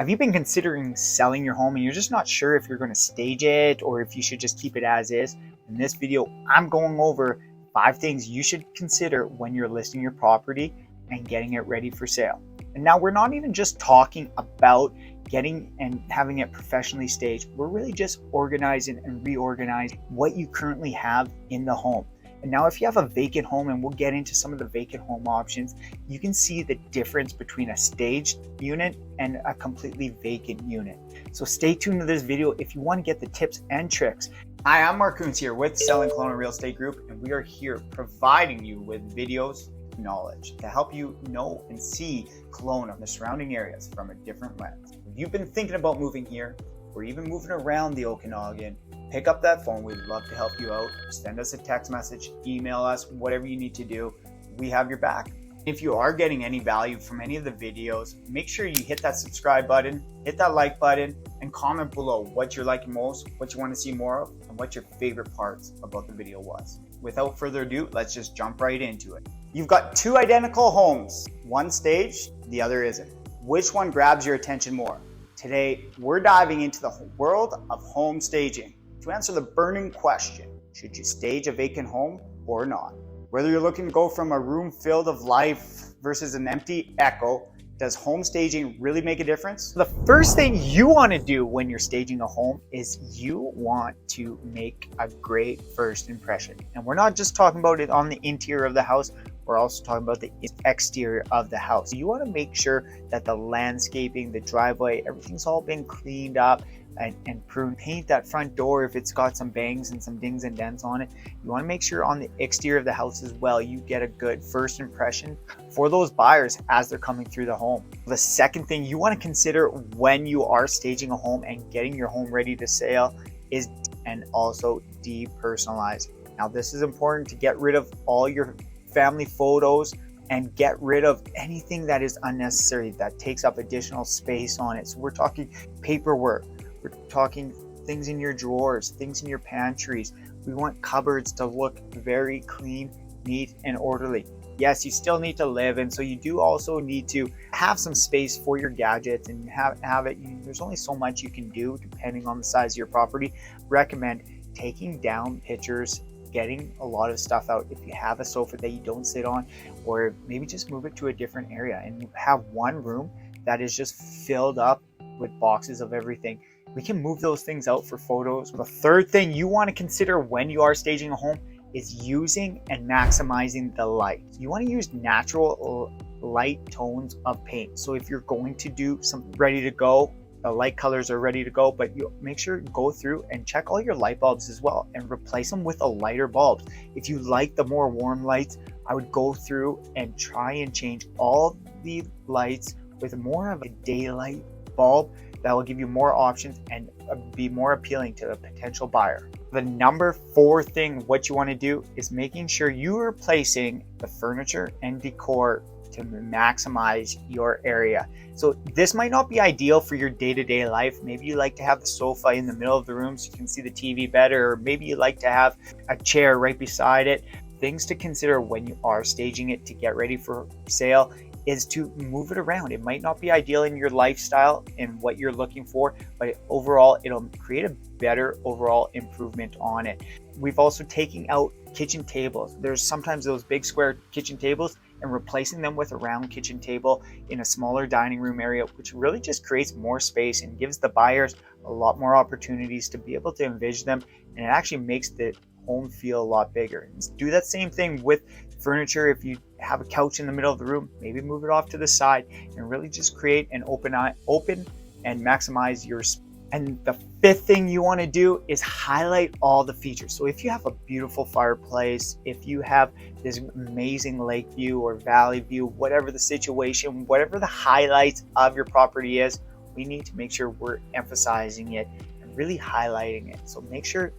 Have you been considering selling your home and you're just not sure if you're going to stage it or if you should just keep it as is? In this video, I'm going over 5 things you should consider when you're listing your property and getting it ready for sale. And now we're not even just talking about getting and having it professionally staged. We're really just organizing and reorganizing what you currently have in the home. And now if you have a vacant home, and we'll get into some of the vacant home options, you can see the difference between a staged unit and a completely vacant unit. So stay tuned to this video if you want to get the tips and tricks. Hi, I'm Mark Coons here with Selling Kelowna Real Estate Group, and we are here providing you with videos, knowledge to help you know and see Kelowna and the surrounding areas from a different lens. If you've been thinking about moving here or even moving around the Okanagan, pick up that phone. We'd love to help you out. Send us a text message, email us, whatever you need to do. We have your back. If you are getting any value from any of the videos, make sure you hit that subscribe button, hit that like button, and comment below what you're liking most, what you want to see more of, and what your favorite parts about the video was. Without further ado, let's just jump right into it. You've got 2 identical homes, one staged, the other isn't. Which one grabs your attention more? Today, we're diving into the world of home staging to answer the burning question: should you stage a vacant home or not? Whether you're looking to go from a room filled of life versus an empty echo, does home staging really make a difference? The first thing you want to do when you're staging a home is you want to make a great first impression. And we're not just talking about it on the interior of the house, we're also talking about the exterior of the house. You want to make sure that the landscaping, the driveway, everything's all been cleaned up and pruned. Paint that front door if it's got some bangs and some dings and dents on it. You want to make sure on the exterior of the house as well, you get a good first impression for those buyers as they're coming through the home. The second thing you want to consider when you are staging a home and getting your home ready to sell is and also depersonalize. Now this is important to get rid of all your family photos and get rid of anything that is unnecessary that takes up additional space on it. So we're talking paperwork, we're talking things in your drawers, things in your pantries. We want cupboards to look very clean, neat, and orderly. Yes, you still need to live, and so you do also need to have some space for your gadgets and have it. There's only so much you can do depending on the size of your property. Recommend taking down pictures, getting a lot of stuff out. If you have a sofa that you don't sit on, or maybe just move it to a different area and you have one room that is just filled up with boxes of everything, we can move those things out for photos. The third thing you want to consider when you are staging a home is using and maximizing the light. You want to use natural light tones of paint. So if you're going to do something ready to go, the light colors are ready to go, but you make sure to go through and check all your light bulbs as well and replace them with a lighter bulbs. If you like the more warm lights, I would go through and try and change all the lights with more of a daylight bulb that will give you more options and be more appealing to the potential buyer. The number 4 thing what you want to do is making sure you are placing the furniture and decor to maximize your area. So this might not be ideal for your day-to-day life. Maybe you like to have the sofa in the middle of the room so you can see the TV better, or maybe you like to have a chair right beside it. Things to consider when you are staging it to get ready for sale is to move it around. It might not be ideal in your lifestyle and what you're looking for, but overall it'll create a better overall improvement on it. We've also taken out kitchen tables. There's sometimes those big square kitchen tables, and replacing them with a round kitchen table in a smaller dining room area, which really just creates more space and gives the buyers a lot more opportunities to be able to envision them, and it actually makes the home feel a lot bigger. Do that same thing with furniture. If you have a couch in the middle of the room, maybe move it off to the side and really just create an open and maximize your space. And the 5th thing you want to do is highlight all the features. So if you have a beautiful fireplace, if you have this amazing lake view or valley view, whatever the situation, whatever the highlights of your property is, we need to make sure we're emphasizing it and really highlighting it. So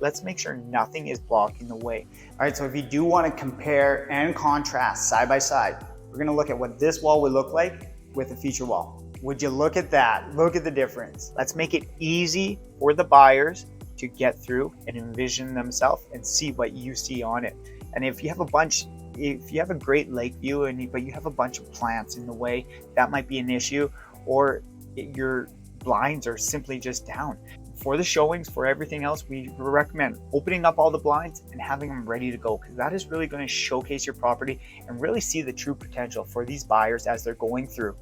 let's make sure nothing is blocking the way. All right, so if you do want to compare and contrast side by side, we're going to look at what this wall would look like with a feature wall. Would you look at that? Look at the difference. Let's make it easy for the buyers to get through and envision themselves and see what you see on it. And if you have a great lake view but you have a bunch of plants in the way, that might be an issue. Or you're blinds are simply just down. For the showings, for everything else, we recommend opening up all the blinds and having them ready to go, because that is really going to showcase your property and really see the true potential for these buyers as they're going through.